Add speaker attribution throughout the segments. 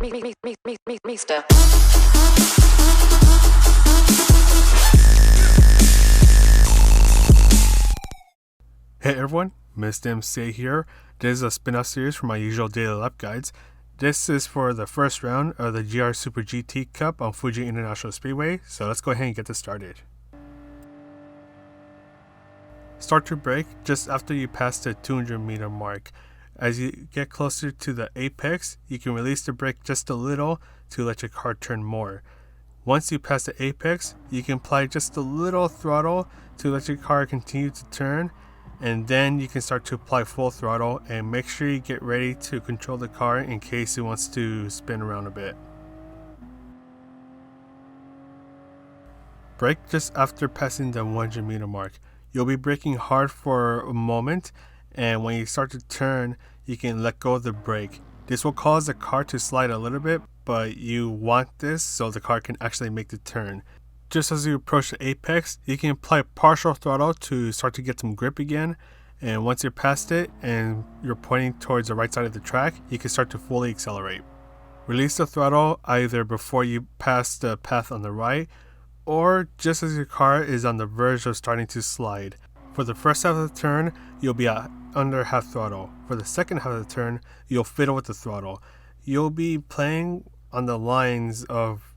Speaker 1: Mister.
Speaker 2: Hey everyone, Mr. MCA here. This is a spin-off series from my usual daily lap guides. This is for the first round of the GR Supra GT Cup on Fuji International Speedway, so let's go ahead and get this started. Start your brake just after you pass the 200 meter mark. As you get closer to the apex, you can release the brake just a little to let your car turn more. Once you pass the apex, you can apply just a little throttle to let your car continue to turn, and then you can start to apply full throttle and make sure you get ready to control the car in case it wants to spin around a bit. Brake just after passing the 100 meter mark. You'll be braking hard for a moment, and when you start to turn, you can let go of the brake. This will cause the car to slide a little bit, but you want this so the car can actually make the turn. Just as you approach the apex, you can apply partial throttle to start to get some grip again, and once you're past it and you're pointing towards the right side of the track, you can start to fully accelerate. Release the throttle either before you pass the path on the right, or just as your car is on the verge of starting to slide. For the first half of the turn, you'll be at under half throttle. For the second half of the turn, you'll fiddle with the throttle. You'll be playing on the lines of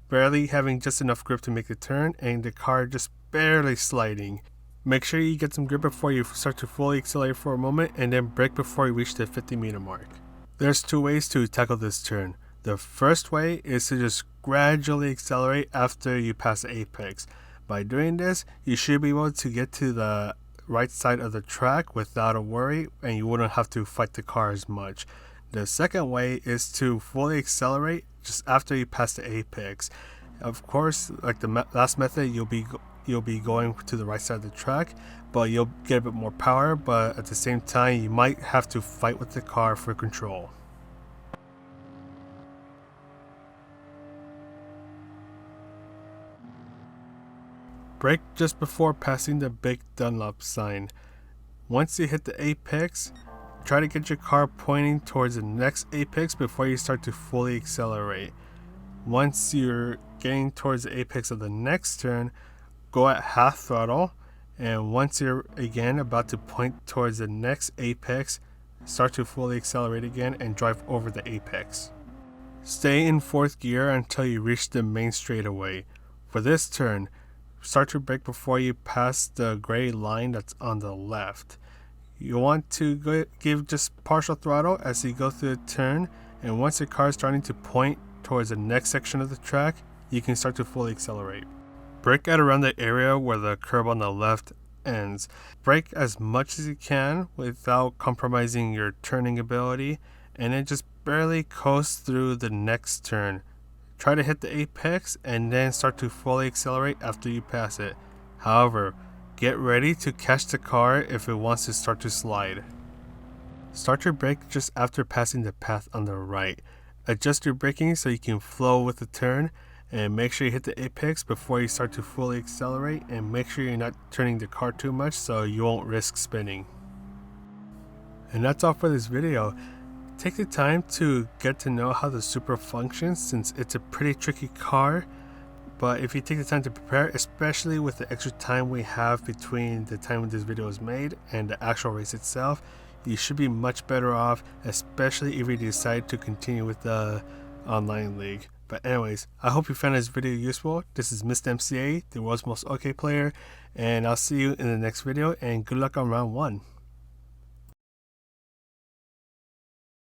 Speaker 2: barely having just enough grip to make the turn and the car just barely sliding. Make sure you get some grip before you start to fully accelerate for a moment, and then brake before you reach the 50 meter mark. There's two ways to tackle this turn. The first way is to just gradually accelerate after you pass the apex. By doing this, you should be able to get to the right side of the track without a worry, and you wouldn't have to fight the car as much. The second way is to fully accelerate just after you pass the apex. Of course, like the last method, you'll be going to the right side of the track, but you'll get a bit more power, but at the same time you might have to fight with the car for control. Brake just before passing the big Dunlop sign. Once you hit the apex, try to get your car pointing towards the next apex before you start to fully accelerate. Once you're getting towards the apex of the next turn, go at half throttle, and once you're again about to point towards the next apex, start to fully accelerate again and drive over the apex. Stay in fourth gear until you reach the main straightaway. For this turn, start your brake before you pass the gray line that's on the left. You want to give just partial throttle as you go through the turn, and once your car is starting to point towards the next section of the track, you can start to fully accelerate. Brake at around the area where the curb on the left ends. Brake as much as you can without compromising your turning ability, and then just barely coast through the next turn. Try to hit the apex and then start to fully accelerate after you pass it. However, get ready to catch the car if it wants to start to slide. Start your brake just after passing the path on the right. Adjust your braking so you can flow with the turn, and make sure you hit the apex before you start to fully accelerate, and make sure you're not turning the car too much so you won't risk spinning. And that's all for this video. Take the time to get to know how the Supra functions, since it's a pretty tricky car, but if you take the time to prepare, especially with the extra time we have between the time when this video is made and the actual race itself, you should be much better off, especially if you decide to continue with the online league. But anyways, I hope you found this video useful. This is Mr. MCA, the world's most OK player, and I'll see you in the next video, and good luck on round 1.